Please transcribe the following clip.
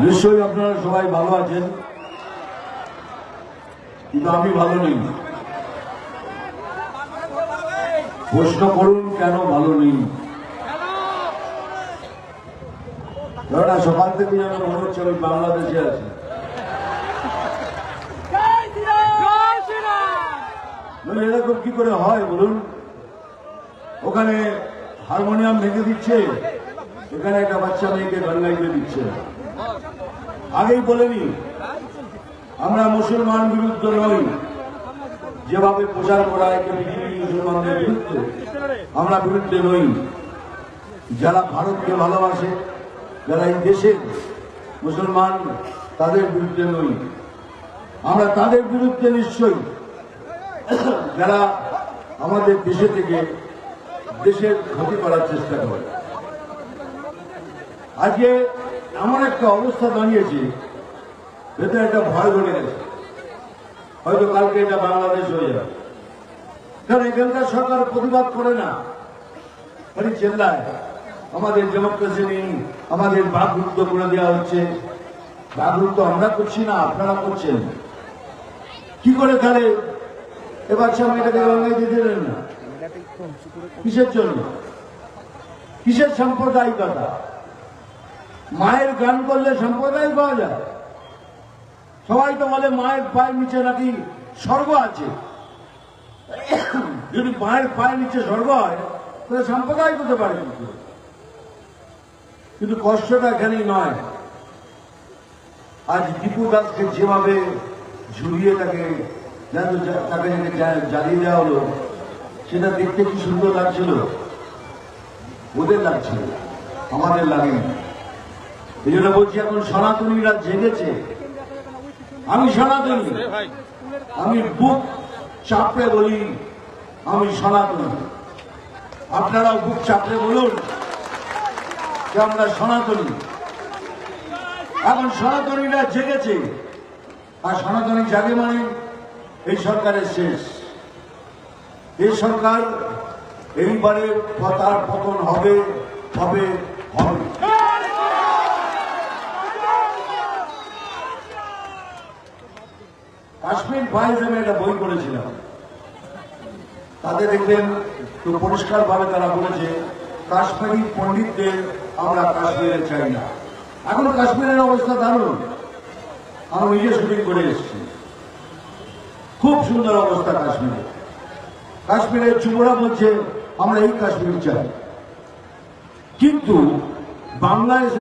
নিশ্চয়ই আপনারা সবাই ভালো আছেন, কিন্তু আমি ভালো নেই। প্রশ্ন করুন কেন ভালো নেই। ধরা সকাল থেকে যেন মনে হচ্ছে আমি বাংলাদেশে আছি। এরকম কি করে হয় বলুন? ওখানে হারমোনিয়াম ভেঙে দিচ্ছে, এখানে একটা বাচ্চা মেয়েকে গান গাইতে দিচ্ছে। আগেই বলেনি আমরা মুসলমান বিরুদ্ধ নই, যেভাবে প্রচার করা হয় মুসলমানদের বিরুদ্ধে, আমরা বিরুদ্ধে নই। যারা ভারতকে ভালোবাসে, যারা এই দেশের মুসলমান, তাদের বিরুদ্ধে নই। আমরা তাদের বিরুদ্ধে নিশ্চয়ই, যারা আমাদের দেশে থেকে দেশের ক্ষতি করার চেষ্টা করে। আজকে এমন একটা অবস্থা দাঁড়িয়েছে, ভেতরে একটা ভয় ধরে গেছে, হয়তো কালকে এটা বাংলাদেশ হয়ে যাবে। কারণ এখানকার সরকার প্রতিবাদ করে না, খালি চেল্লায় আমাদের ডেমোক্রেসি নেই, আমাদের বাকরুদ্ধ করে দেওয়া হচ্ছে। বাকরুদ্ধ আমরা করছি না, আপনারা করছেন। কি করে তাহলে এবার মেয়েটাকে গঙ্গায় দিতে দেন না? কিসের জন্য? কিসের সাম্প্রদায়িকতা? মায়ের গান করলে সাম্প্রদায়িক পাওয়া যায়? সবাই তো বলে মায়ের পায়ের নিচে নাকি স্বর্গ আছে। যদি মায়ের পায়ের নিচে স্বর্গ হয় তাহলে সাম্প্রদায়িক হতে পারে। কিন্তু কষ্টটা এখানেই নয়। আজ দীপু দাসকে যেভাবে ঝুলিয়ে তাকে জ্বালিয়ে দেওয়া হলো, সেটা দেখতে কি সুন্দর লাগছিল? ওদের লাগছিল, আমাদের লাগেনি। এই জন্য বলছি, এখন সনাতনীরা জেগেছে। আমি সনাতনী, আমি বুক চাপড়ে বলি আমি সনাতনী। আপনারাও বুক চাপড়ে বলুন যে আমরা সনাতনী। এখন সনাতনীরা জেগেছে, আর সনাতনী জাগে মানে এই সরকারের শেষ। এই সরকার এইবারে তার পতন হবে হবে হবে। কাশ্মীর ফাইলস আমি একটা বই পড়েছিলাম, তাতে দেখবেন তো পরিষ্কার ভাবে তারা বলেছে কাশ্মীরি পণ্ডিতদের আমরা কাশ্মীরে চাই না। এখন কাশ্মীরের অবস্থা দারুণ, আমি নিজে শুটিং করে এসেছি। খুব সুন্দর অবস্থা কাশ্মীরে। কাশ্মীরের যুবরা বলছে আমরা এই কাশ্মীর চাই, কিন্তু বাংলাদেশ